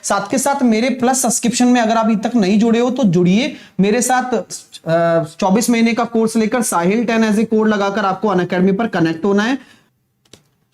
साथ के साथ मेरे प्लस सब्सक्रिप्शन में अगर आप अभी तक नहीं जुड़े हो तो जुड़िए मेरे साथ। 24 महीने का कोर्स लेकर साहिल 10 एज ए कोड लगाकर आपको अनअकैडमी पर कनेक्ट होना है।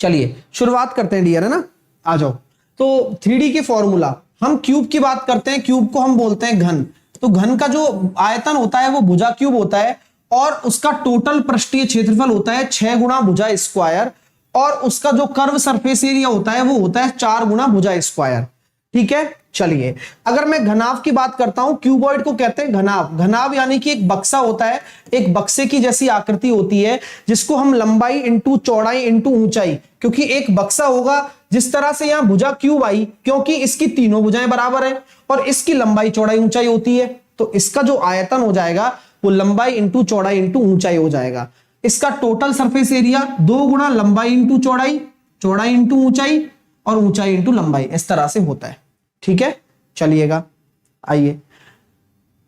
चलिए शुरुआत करते हैं डियर, है ना, आ जाओ। तो 3D के फॉर्मूला, हम क्यूब की बात करते हैं, क्यूब को हम बोलते हैं घन। तो घन का जो आयतन होता है वो भुजा क्यूब होता है और उसका टोटल पृष्ठीय क्षेत्रफल होता है 6 गुणा भुजा स्क्वायर और उसका जो कर्व सरफेस एरिया होता है वो होता है 4 गुणा भुजा स्क्वायर। ठीक है, चलिए अगर मैं घनाभ की बात करता हूं, क्यूबॉइड को कहते हैं घनाभ। घनाभ यानी कि एक बक्सा होता है, एक बक्से की जैसी आकृति होती है जिसको हम लंबाई इंटू चौड़ाई इंटू ऊंचाई, क्योंकि एक बक्सा होगा जिस तरह से यहां भुजा क्यूब आई क्योंकि इसकी तीनों भुजाएं बराबर है और इसकी लंबाई चौड़ाई ऊंचाई होती है, तो इसका जो आयतन हो जाएगा वो लंबाई इंटू चौड़ाई इंटू ऊंचाई हो जाएगा। इसका टोटल सरफेस एरिया 2 गुणा लंबाई इंटू चौड़ाई, चौड़ाई इंटू ऊंचाई और ऊंचाई इंटू लंबाई, इस तरह से होता है। ठीक है, चलिएगा आइए,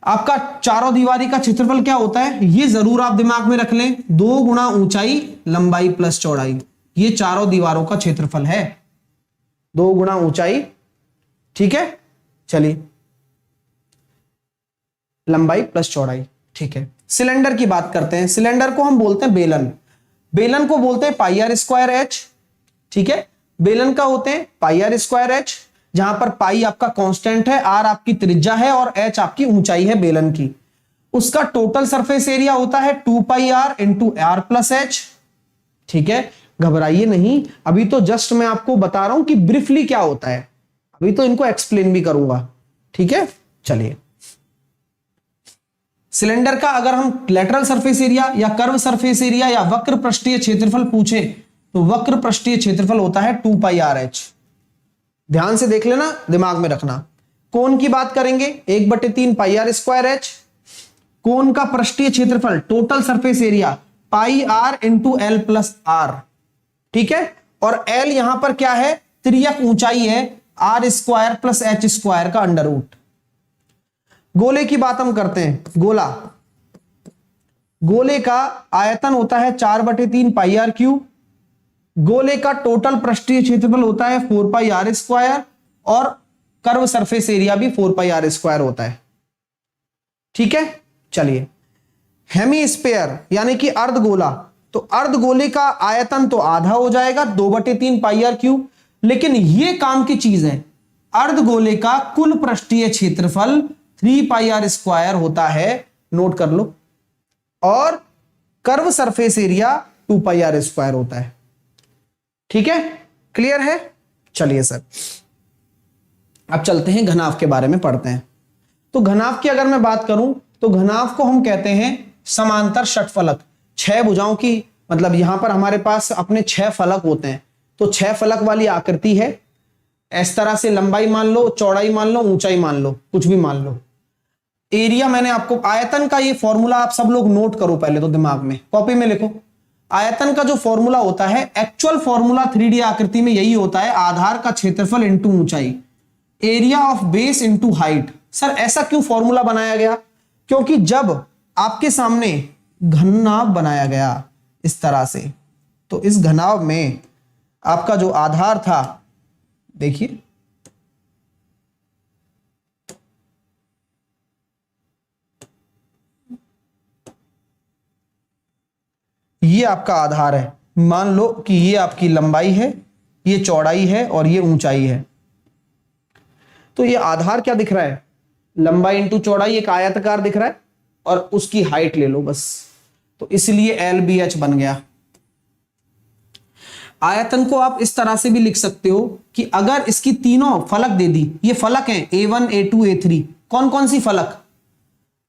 आपका चारों दीवारी का क्षेत्रफल क्या होता है ये जरूर आप दिमाग में रख लें, 2 गुणा ऊंचाई लंबाई प्लस चौड़ाई, ये चारों दीवारों का क्षेत्रफल है, 2 गुणा ऊंचाई, ठीक है, चलिए लंबाई प्लस चौड़ाई। ठीक है, सिलेंडर की बात करते हैं। सिलेंडर को हम बोलते हैं बेलन, बेलन को बोलते हैं पाई आर स्क्वायर एच। ठीक है, बेलन का होते हैं पाई आर स्क्वायर एच, जहां पर पाई आपका कांस्टेंट है, आर आपकी त्रिज्या है और एच आपकी ऊंचाई है बेलन की। उसका टोटल सरफेस एरिया होता है 2 pi are into r plus h. ठीक है, घबराइए नहीं, अभी तो जस्ट मैं आपको बता रहा हूं कि ब्रीफली क्या होता है, अभी तो इनको एक्सप्लेन भी करूंगा। ठीक है, चलिए सिलेंडर का अगर हम लेटरल सरफेस एरिया या कर्व सरफेस एरिया या वक्र पृष्ठीय क्षेत्रफल पूछे तो वक्र पृष्ठीय क्षेत्रफल होता है 2 पाई आर एच। ध्यान से देख लेना, दिमाग में रखना। कोण की बात करेंगे 1/3 पाई आर स्क्वायर एच, कोण का पृष्ठीय क्षेत्रफल total surface area pi are into L plus R. ठीक है, और एल यहां पर क्या है, तिर्यक ऊंचाई है, R square plus H square का अंडर रूट। गोले की बात हम करते हैं, गोला, गोले का आयतन होता है 4/3 पाई आर क्यूब, गोले का टोटल पृष्ठीय क्षेत्रफल होता है 4 पाई आर स्क्वायर और कर्व सरफेस एरिया भी 4 पाई आर स्क्वायर होता है। ठीक है, चलिए हेमीस्फीयर यानी कि अर्धगोला, तो अर्धगोले का आयतन तो आधा हो जाएगा 2/3 पाई आर क्यूब, लेकिन यह काम की चीज है, अर्धगोले का कुल पृष्ठीय क्षेत्रफल 3 पाई आर स्क्वायर होता है, नोट कर लो, और curve surface area 2 pi are square होता है। ठीक है, क्लियर है, चलिए सर अब चलते हैं घनाभ के बारे में पढ़ते हैं। तो घनाभ की अगर मैं बात करूं तो घनाभ को हम कहते हैं समांतर षटफलक, 6 भुजाओं की, मतलब यहां पर हमारे पास अपने 6 फलक होते हैं, तो 6 फलक वाली आकृति है, इस तरह से लंबाई मान लो, चौड़ाई मान लो, ऊंचाई मान लो, कुछ भी मान लो। एरिया मैंने आपको, आयतन का ये फॉर्मूला आप सब लोग नोट करो पहले तो, दिमाग में कॉपी में लिखो। आयतन का जो फॉर्मूला होता है, एक्चुअल फॉर्मूला 3D आकृति में यही होता है, आधार का क्षेत्रफल इंटू ऊंचाई, area of base into height. Sir ऐसा क्यों फॉर्मूला बनाया गया, क्योंकि जब आपके सामने घनाभ बनाया गया इस तरह से, तो इस घनाभ में आपका जो आधार था, देखिए ये आपका आधार है, मान लो कि ये आपकी लंबाई है, ये चौड़ाई है और ये ऊंचाई है। तो ये आधार क्या दिख रहा है, लंबाई इंटू चौड़ाई, एक आयताकार दिख रहा है, और उसकी हाइट ले लो बस, तो इसलिए एल बी एच बन गया। आयतन को आप इस तरह से भी लिख सकते हो कि अगर इसकी तीनों फलक दे दी, ये फलक हैं A1 A2 A3, कौन कौन सी फलक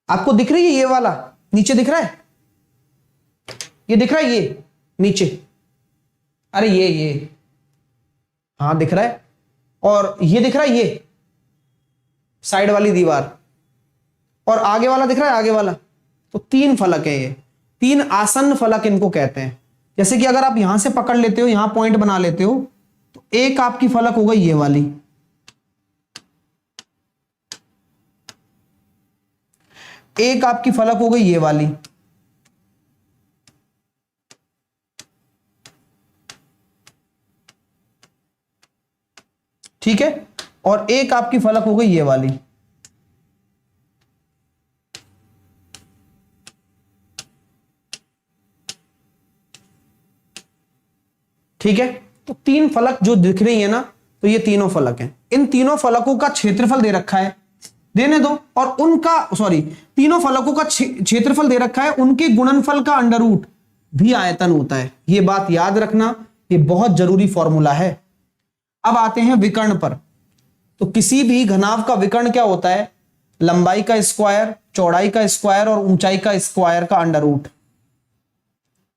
आपको दिख रही है, ये वाला नीचे दिख रहा है, ये दिख रहा है, ये नीचे, अरे ये हाँ दिख रहा है, और ये दिख रहा है, ये साइड वाली दीवार, और आगे वाला दिख रहा है, आगे वाला, तो 3 फलक है, ये 3 आसन्न फलक इनको कहते हैं। जैसे कि अगर आप यहां से पकड़ लेते हो, यहां पॉइंट बना लेते हो, तो एक आपकी फलक हो गई ये वाली, एक आपकी फलक हो गई ये वाली, ठीक है, और एक आपकी फलक हो गई ये वाली। ठीक है, तो तीन फलक जो दिख रही है ना, तो ये तीनों फलक हैं। इन तीनों फलकों का क्षेत्रफल दे रखा है, देने दो, और उनका तीनों फलकों का क्षेत्रफल दे रखा है, उनके गुणनफल का अंडर रूट भी आयतन होता है। ये बात याद रखना, ये बहुत जरूरी फॉर्मूला है। अब आते हैं विकर्ण पर। तो किसी भी घनाभ का विकर्ण क्या होता है? लंबाई का स्क्वायर, चौड़ाई का स्क्वायर और ऊंचाई का स्क्वायर का अंडर रूट।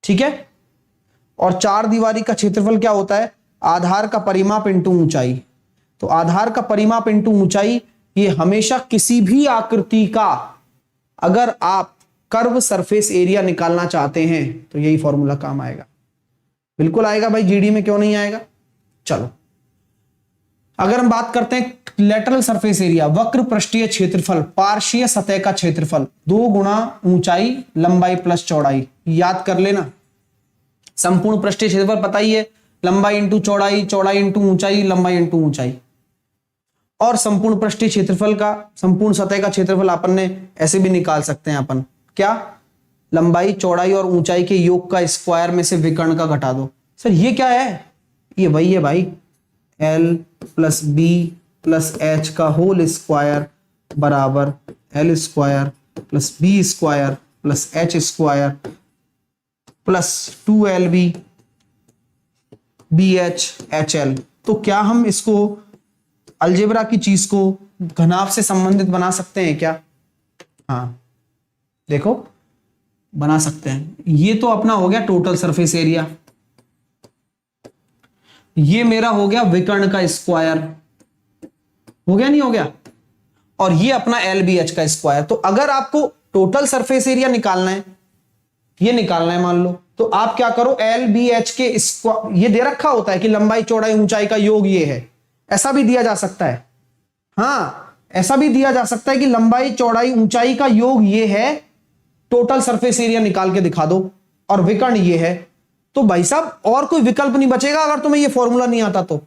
ठीक है, और चार दीवारी का क्षेत्रफल क्या होता है? आधार का परिमाप इंटू ऊंचाई। तो आधार का परिमाप इंटू ऊंचाई, ये हमेशा किसी भी आकृति का, अगर आप कर्व सरफेस एरिया निकालना चाहते हैं तो यही फॉर्मूला काम आएगा। बिल्कुल आएगा भाई, जीडी में क्यों नहीं आएगा। चलो, अगर हम बात करते हैं लेटरल सरफेस एरिया, वक्र पृष्ठीय क्षेत्रफल, पार्श्वीय सतह का क्षेत्रफल, 2 गुणा ऊंचाई लंबाई प्लस चौड़ाई। याद कर लेना, संपूर्ण पृष्ठीय क्षेत्रफल पता ही है, लंबाई इंटू चौड़ाई, चौड़ाई इंटू ऊंचाई, लंबाई इंटू ऊंचाई। और संपूर्ण पृष्ठीय क्षेत्रफल का, संपूर्ण सतह का क्षेत्रफल अपन ने ऐसे भी निकाल सकते हैं अपन, क्या? लंबाई, चौड़ाई और ऊंचाई के योग का स्क्वायर में से विकर्ण का घटा दो। सर ये क्या है? ये वही है भाई, L plus B plus H का होल स्क्वायर बराबर L square plus B square plus H square plus 2LB BH HL। तो क्या हम इसको अलजेब्रा की चीज को घनाभ से संबंधित बना सकते हैं क्या? हाँ, देखो बना सकते हैं। ये तो अपना हो गया टोटल सरफेस एरिया, ये मेरा हो गया विकर्ण का स्क्वायर, हो गया नहीं हो गया, और ये अपना LBH का स्क्वायर। तो अगर आपको टोटल सरफेस एरिया निकालना है, ये निकालना है मान लो, तो आप क्या करो, LBH के स्क्वायर, ये दे रखा होता है कि लंबाई चौड़ाई ऊंचाई का योग ये है, ऐसा भी दिया जा सकता है। हाँ, ऐसा भी दिया जा सकता है कि लंबाई चौड़ाई ऊंचाई का योग ये है, टोटल सरफेस एरिया निकाल के दिखा दो, और विकर्ण ये है। तो भाई साहब और कोई विकल्प नहीं बचेगा अगर तुम्हें ये फॉर्मूला नहीं आता तो।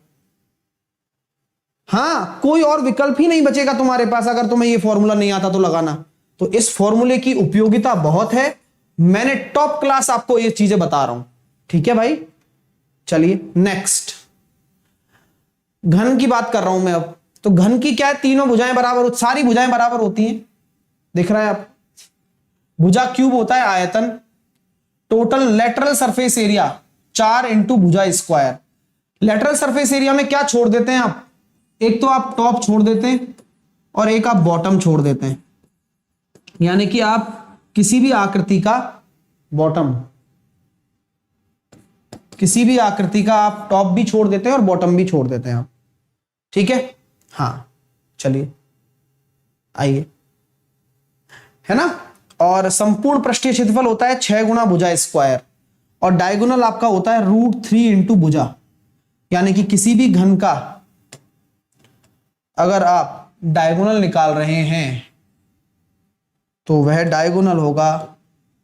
हाँ, कोई और विकल्प ही नहीं बचेगा तुम्हारे पास अगर तुम्हें ये फॉर्मूला नहीं आता तो लगाना। तो इस फॉर्मूले की उपयोगिता बहुत है, मैंने टॉप क्लास आपको ये चीजें बता रहा हूं। ठीक है भाई, चलिए नेक्स्ट, घन की बात कर रहा हूं मैं अब। तो घन की क्या है, तीनों भुजाएं बराबर, सारी भुजाएं बराबर होती हैं, दिख रहा है आप। भुजा क्यूब होता है आयतन, total lateral surface area 4 into भुजा स्क्वायर। लेटरल सरफेस एरिया में क्या छोड़ देते हैं आप? एक तो आप टॉप छोड़ देते हैं और एक आप बॉटम छोड़ देते हैं, यानी कि आप किसी भी आकृति का बॉटम, किसी भी आकृति का आप टॉप भी छोड़ देते हैं और बॉटम भी छोड़ देते हैं आप। ठीक है, हाँ चलिए आइए, है ना। और संपूर्ण पृष्ठीय क्षेत्रफल होता है 6 गुणा भुजा स्क्वायर, और डायगोनल आपका होता है √3 इंटू भुजा। यानी कि किसी भी घन का अगर आप डायगोनल निकाल रहे हैं तो वह डायगोनल होगा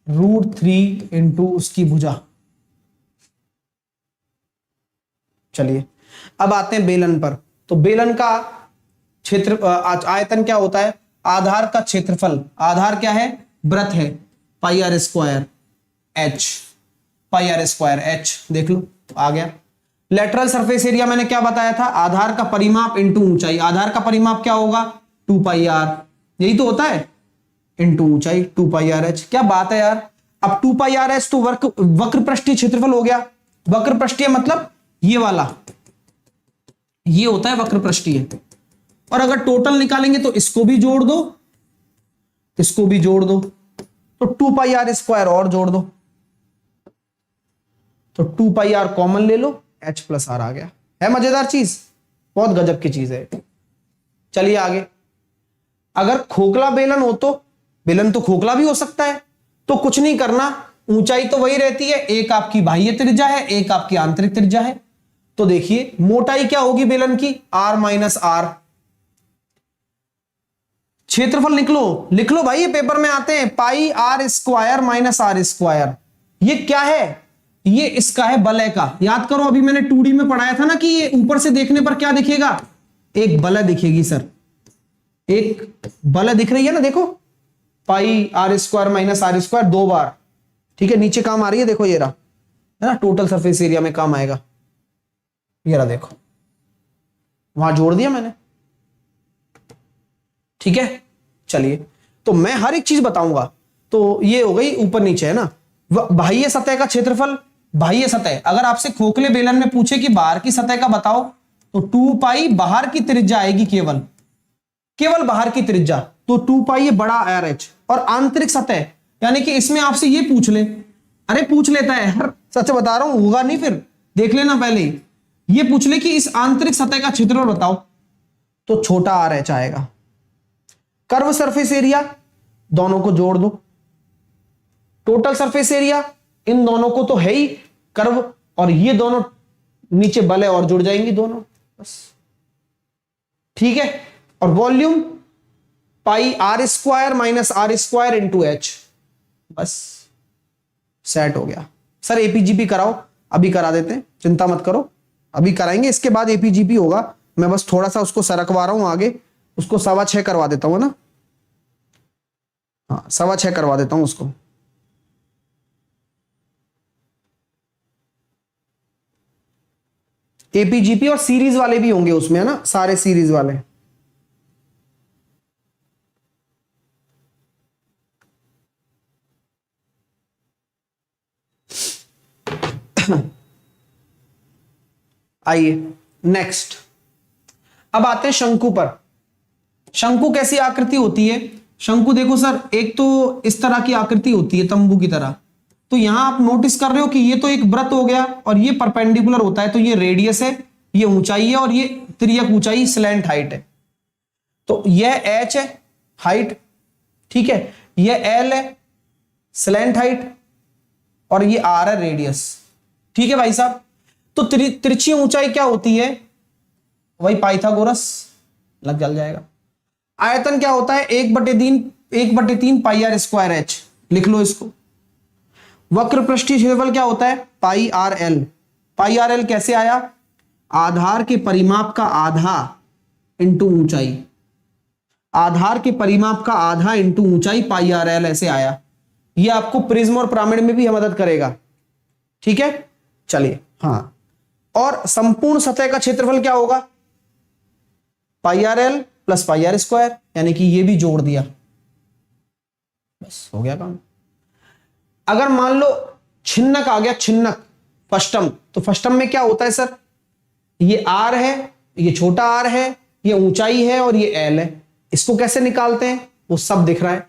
√3 इंटू उसकी भुजा। चलिए अब आते हैं बेलन पर। तो बेलन का क्षेत्र आयतन क्या होता है? आधार का क्षेत्रफल, आधार क्या है? वृत्त है, πr square h, πr square h, देख लो आ गया। लेटरल सरफेस एरिया मैंने क्या बताया था? आधार का परिमाप इंटू ऊंचाई। आधार का परिमाप क्या होगा? 2πr, यही तो होता है, इंटू ऊंचाई 2πrh। क्या बात है यार। अब 2πrh तो वक्र पृष्ठीय क्षेत्रफल हो गया। वक्र पृष्ठीय मतलब ये वाला, ये होता है वक्र पृष्ठीय। और अगर टोटल निकालेंगे तो इसको भी जोड़ दो, इसको भी जोड़ दो, तो 2πr स्क्वायर और जोड़ दो, तो 2πr कॉमन ले लो, h प्लस r आ गया। है मजेदार चीज, बहुत गजब की चीज है। चलिए आगे, अगर खोखला बेलन हो तो, बेलन तो खोखला भी हो सकता है, तो कुछ नहीं करना, ऊंचाई तो वही रहती है, एक आपकी बाह्य त्रिज्या है, एक आपकी आंतरिक त्रिज्या है। तो देखिए मोटाई क्या होगी बेलन की? r minus r। क्षेत्रफल लिख लो भाई, ये पेपर में आते हैं, πr square minus r square. ये क्या है? ये इसका है वलय का। याद करो, अभी मैंने 2D में पढ़ाया था ना कि ये ऊपर से देखने पर क्या दिखेगा? एक बलय दिखेगी सर, एक बलय दिख रही है ना, देखो pi are square minus are square 2 बार, ठीक है, नीचे काम आ रही है, देखो ये रहा, है ना, टोटल सरफेस एरिया में काम आएगा, ये रहा देखो, वहां जोड़ दिया मैंने, ठीक है। चलिए, तो मैं हर एक चीज बताऊंगा, तो ये हो गई ऊपर नीचे, है ना। बाह्य सतह का क्षेत्रफल, बाह्य सतह, अगर आपसे खोखले बेलन में पूछे कि बाहर की सतह का बताओ, तो 2 पाई बाहर की त्रिज्या आएगी, केवल बाहर की त्रिज्या, तो 2 पाई ये बड़ा आर एच। और आंतरिक सतह, यानी कि इसमें आपसे ये पूछ ले, अरे पूछ लेता है यार, सच बता रहा हूं, होगा नहीं फिर, देख लेना पहले ही, ये पूछ ले कि इस आंतरिक सतह का क्षेत्रफल बताओ, तो छोटा आर एच आएगा। कर्व सरफेस एरिया, दोनों को जोड़ दो, टोटल सरफेस एरिया, इन दोनों को तो है ही कर्व, और ये दोनों नीचे बल है और जुड़ जाएंगी दोनों, बस, ठीक है। और volume pi are square minus are square into H, बस सेट हो गया। सर एपीजीपी कराओ, अभी करा देते हैं, चिंता मत करो, अभी कराएंगे, इसके बाद एपीजीपी होगा, मैं बस थोड़ा सा उसको सरकवा रहा हूं आगे, उसको 6.25 करवा देता हूं ना, हाँ 6.25 करवा देता हूं उसको। एपीजीपी और सीरीज वाले भी होंगे उसमें, है ना, सारे सीरीज वाले। आइए नेक्स्ट, अब आते हैं शंकु पर। शंकु कैसी आकृति होती है? शंकु देखो सर, एक तो इस तरह की आकृति होती है तंबू की तरह, तो यहां आप नोटिस कर रहे हो कि ये तो एक वृत्त हो गया और ये परपेंडिकुलर होता है, तो ये रेडियस है, ये ऊंचाई है, और ये तिर्यक ऊंचाई स्लैंट हाइट है। तो यह h है हाइट, ठीक है, यह l है स्लैंट हाइट, और ये r है रेडियस, ठीक है भाई साहब। तो तिरछी ऊंचाई क्या होती है? वही पाइथागोरस लग जल जाएगा। आयतन क्या होता है? 1/3 पाई आर स्क्वायर एच, लिख लो इसको। वक्र पृष्ठीय क्षेत्रफल क्या होता है? पाई आर एल। पाई आर एल कैसे आया? आधार के परिमाप का आधा इंटू ऊंचाई, आधार के परिमाप का आधा इंटू ऊंचाई, पाई आर एल ऐसे आया। ये आपको प्रिज्म और पिरामिड में भी मदद करेगा, ठीक है। चलिए, हाँ, और संपूर्ण सतह का क्षेत्रफल क्या होगा? Pi r l plus pi are square, यानी कि ये भी जोड़ दिया, बस हो गया काम। अगर मान लो छिन्नक आ गया, छिन्नक फस्टम, तो फस्टम में क्या होता है सर? ये आर है, ये छोटा आर है, ये ऊंचाई है, और ये एल है। इसको कैसे निकालते हैं वो सब दिख रहा है।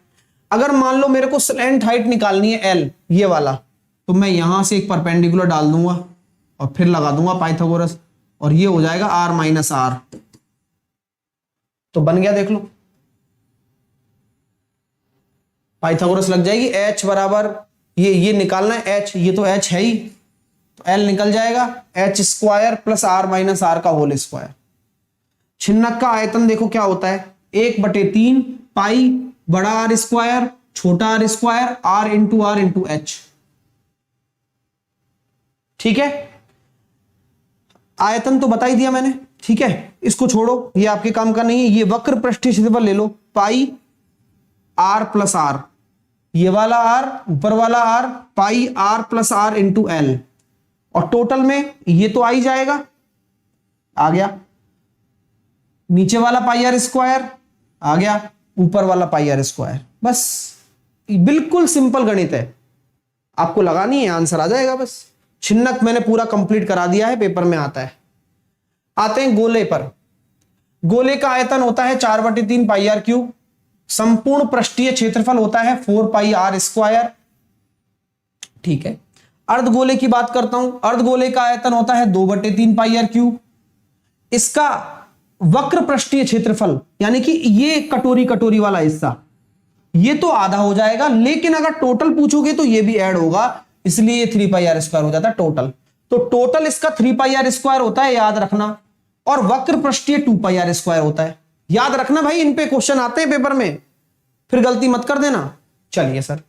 अगर मान लो मेरे को स्लैंट हाइट निकालनी है एल, ये वाला, तो मैं यहां से एक परपेंडिकुलर डाल दूंगा और फिर लगा दूंगा पाइथागोरस, और ये हो जाएगा आर माइनस आर, तो बन गया, देख लो पाइथागोरस लग जाएगी। एच बराबर ये निकालना है एच, ये तो एच है ही, तो एल निकल जाएगा H square plus R minus R का होल स्क्वायर। छिन्नक का आयतन देखो क्या होता है? 1/3 पाई बड़ा आर स्क्वायर छोटा R square R into H, ठीक है। आयतन तो बता ही दिया मैंने, ठीक है, इसको छोड़ो, ये आपके काम का नहीं है। ये वक्र पृष्ठीय क्षेत्रफल ले लो, पाई आर प्लस आर, ये वाला आर ऊपर वाला R, pi R plus R into L, और टोटल में ये तो आ ही जाएगा, आ गया, नीचे वाला पाई आर स्क्वायर आ गया, ऊपर वाला पाई आर स्क्वायर, बस बिल्कुल सिंपल गणित है, आपको लगानी है, आंसर आ जाएगा बस। छिन्नक मैंने पूरा कंप्लीट करा दिया है, पेपर में आता है। आते हैं गोले पर। गोले का आयतन होता है 4/3 पाई आर क्यूब, संपूर्ण पृष्ठीय क्षेत्रफल होता है 4 पाई आर स्क्वायर, ठीक है। अर्धगोले की बात करता हूं, अर्धगोले का आयतन होता है 2/3 पाई आर क्यूब। इसका वक्र पृष्ठीय क्षेत्रफल, यानी कि ये कटोरी वाला हिस्सा, ये तो आधा हो जाएगा, लेकिन अगर टोटल पूछोगे तो ये भी ऐड होगा, इसलिए ये 3 पाई आर स्क्वायर हो जाता है टोटल। तो टोटल इसका 3 पाई आर स्क्वायर होता है, याद रखना, और वक्र पृष्ठीय 2 पाई आर स्क्वायर होता है, याद रखना भाई, इन पे क्वेश्चन आते हैं पेपर में, फिर गलती मत कर देना। चलिए सर,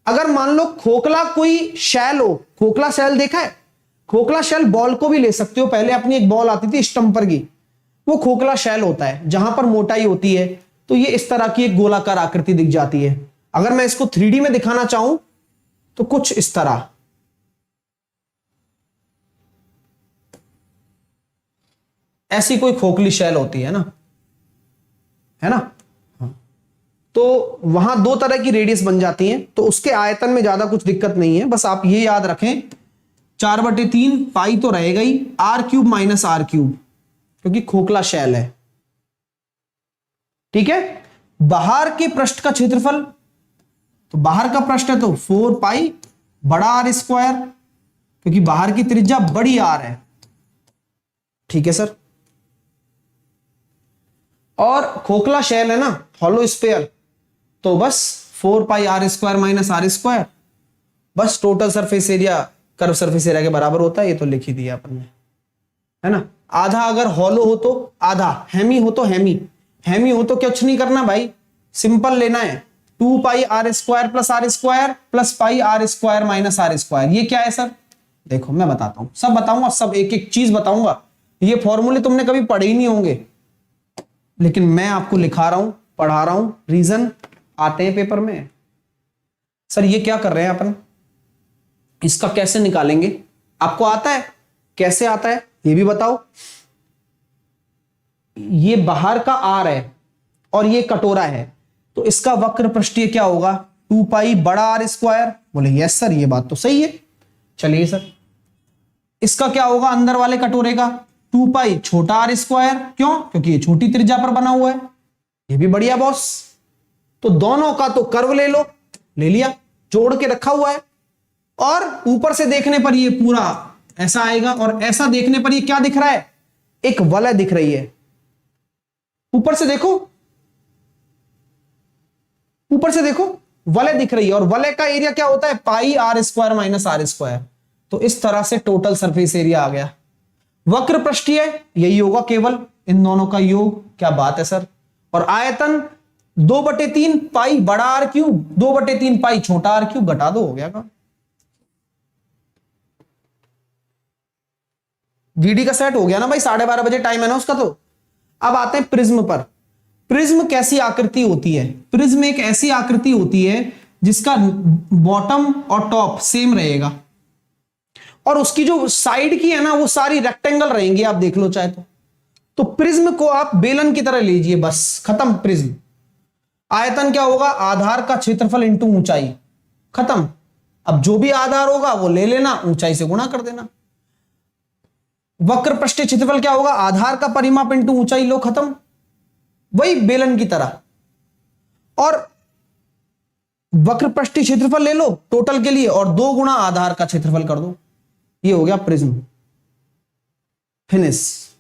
अगर मान लो खोखला कोई शैल हो, खोखला शैल देखा है? खोखला शैल बॉल को भी ले सकते हो, पहले अपनी एक बॉल आती थी स्टंपर की, वो खोखला शेल होता है, जहां पर मोटाई होती है तो ये इस तरह की एक गोलाकार आकृति दिख जाती है। अगर मैं इसको 3D में दिखाना चाहूं तो कुछ इस तरह, ऐसी कोई खोखली शेल होती है ना। तो वहां दो तरह की रेडियस बन जाती हैं, तो उसके आयतन में ज्यादा कुछ दिक्कत नहीं है। बस आप ये याद रखें 4/3 पाई तो रहेगा ही, r³ माइनस r³ क्योंकि खोखला शेल है। ठीक है। बाहर के पृष्ठ का क्षेत्रफल, तो बाहर का पृष्ठ है तो 4 पाई बड़ा r², क्योंकि बाहर की त्रिज्या बड़ी r है। ठीक है सर। और खोखला शेल है ना, हॉलो स्फीयर, तो बस 4 पाई r² माइनस r², बस total surface area curve surface area के बराबर होता है। ये तो लिख ही दिया अपन ने, है ना। आधा अगर हॉलो हो तो आधा, हेमी हो तो हेमी हो तो कुछ नहीं करना भाई, सिंपल लेना है 2 पाई r² plus r² plus pi r² minus r²। ये क्या है सर? देखो मैं बताता हूं, सब बताऊंगा, सब एक एक चीज बताऊंगा। ये फॉर्मूले तुमने कभी पढ़े ही नहीं होंगे, लेकिन मैं आपको लिखा रहा हूं, पढ़ा रहा हूं, रीजन आते हैं पेपर में। सर ये क्या कर रहे हैं अपन, इसका कैसे निकालेंगे? आपको आता है? कैसे आता है ये भी बताओ। ये बाहर का r है और ये कटोरा है, तो इसका वक्र पृष्ठीय क्या होगा? 2 पाई बड़ा r²। बोले यस सर, ये बात तो सही है। चलिए सर, इसका क्या होगा अंदर वाले कटोरे का? 2 पाई छोटा r²। क्यों? क्योंकि ये छोटी त्रिज्या पर बना हुआ है। ये भी बढ़िया बॉस। तो दोनों का तो कर्व ले लो, ले लिया, जोड़ के रखा हुआ है। और ऊपर से देखने पर ये पूरा ऐसा आएगा, और ऐसा देखने पर ये क्या दिख रहा है? एक वलय दिख रही है। ऊपर से देखो, ऊपर से देखो, वलय दिख रही है, और वलय का एरिया क्या होता है? पाई r² माइनस r²। तो इस तरह से टोटल सरफेस एरिया आ गया। वक्र पृष्ठीय यही होगा, केवल इन दोनों का योग। क्या बात है सर। और आयतन 2/3 पाई बड़ा r³, 2/3 पाई छोटा r³, घटा दो, हो गया काम। वीडी का सेट हो गया ना भाई, 12:30 बजे टाइम है ना उसका। तो अब आते हैं प्रिज्म पर। प्रिज्म कैसी आकृति होती है? प्रिज्म एक ऐसी आकृति होती है जिसका बॉटम और टॉप सेम रहेगा, और उसकी जो साइड की है ना वो सारी रेक्टेंगल रहेंगी, आप देख लो चाहे तो प्रिज्म को आप बेलन की तरह लीजिए, बस खत्म प्रिज्म। आयतन क्या होगा? आधार का क्षेत्रफल इंटू ऊंचाई, खत्म। अब जो भी आधार होगा वो ले लेना, ऊंचाई से गुणा कर देना। वक्र पृष्ठीय क्षेत्रफल क्या होगा? आधार का परिमाप इंटू ऊंचाई, लो खत्म, वही बेलन की तरह। और वक्र पृष्ठीय क्षेत्रफल ले लो टोटल के लिए, और 2 गुणा आधार का क्षेत्रफल कर दो, ये हो गया प्रिज्म। फिनिश।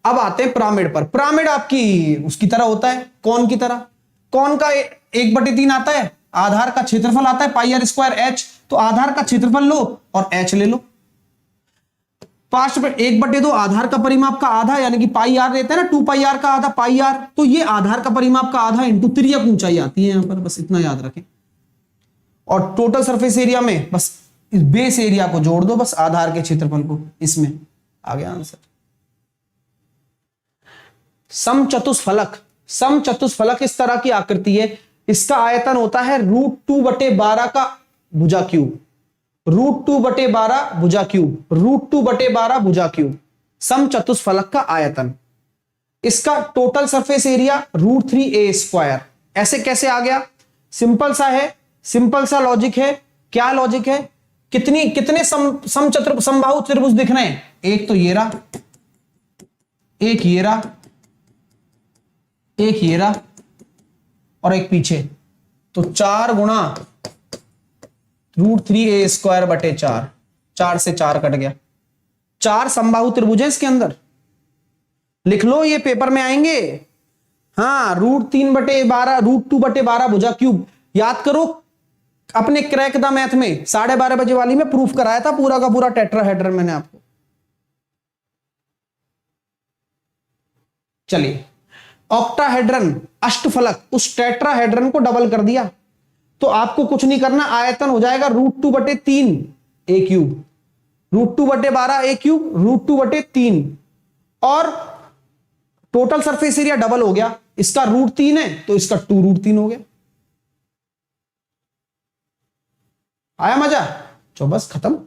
अब आते हैं पिरामिड पर। पिरामिड आपकी उसकी तरह होता है, कौन की तरह। कौन का 1/3 आता है, आधार का क्षेत्रफल आता है पाई r² h, तो आधार का क्षेत्रफल लो और h ले लो। 1/2 आधार का परिमाप का आधा, यानी कि पाई r रहता है ना, 2 पाई r का आधा पाई r, तो ये आधार का परिमाप का आधा इंटू तिर्यक ऊंचाई आती है यहां पर, बस इतना याद रखें। और टोटल सरफेस एरिया में बस इस बेस एरिया को जोड़ दो, बस आधार के क्षेत्रफल को, इसमें आ गया आंसर। समचतुष्फलक। समचतुष्फलक इस तरह की आकृति है, इसका आयतन होता है √2/12 का भुजा क्यूब, √2/12 भुजा क्यूब, √2/12 भुजा क्यूब, समचतुष्फलक का आयतन। इसका टोटल सरफेस एरिया √3a²। ऐसे कैसे आ गया? सिंपल सा है, सिंपल सा लॉजिक है। क्या लॉजिक है? कितने समचतुर समबाहु त्रिभुज दिख रहे हैं? एक तो ये रहा, एक ये रहा, एक ये रहा, और एक पीछे, तो 4 गुणा √3a²/4, 4 से 4 कट गया। 4 समबाहु त्रिभुज है इसके अंदर, लिख लो, ये पेपर में आएंगे। हाँ, √2/12 भुजा क्यूब याद करो, अपने क्रैक द मैथ में 12:30 बजे वाली में प्रूफ कराया था पूरा का पूरा टेट्राहेड्रन मैंने आपको। चलिए, ऑक्टाहेड्रन अष्टफलक, उस टेट्राहेड्रन को डबल कर दिया, तो आपको कुछ नहीं करना, आयतन हो जाएगा √2/3 a³, √2/12 a³, √2/3, और टोटल सरफेस एरिया डबल हो गया, इसका √3 है तो इसका 2√3 हो गया। आया मजा? तो बस खत्म।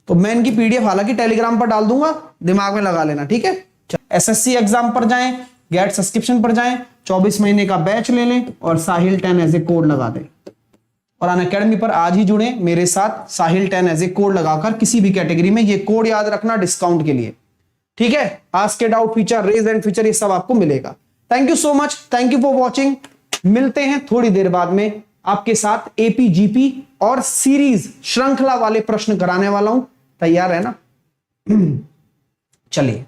तो मैं इनकी पीडीएफ हालांकि टेलीग्राम पर डाल दूंगा, दिमाग में लगा लेना, ठीक है। एसएससी एग्जाम पर जाएं, गेट सब्सक्रिप्शन पर जाएं, 24 महीने का बैच ले लें और साहिल 10 एज ए कोड लगा दें। और अनअकैडमी पर आज ही जुड़े मेरे साथ, साहिल 10 एज ए कोड लगाकर किसी भी कैटेगरी में, ये कोड याद रखना डिस्काउंट के लिए, ठीक है। Ask a doubt feature, raise hand feature, ये सब आपको मिलेगा। Thank you so much, thank you for watching. मिलते हैं थोड़ी देर बाद में आपके साथ एपी जीपी और सीरीज श्रृंखला वाले प्रश्न कराने वाला हूं, तैयार है ना? चलिए,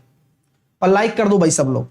और लाइक कर दो भाई सब लोग।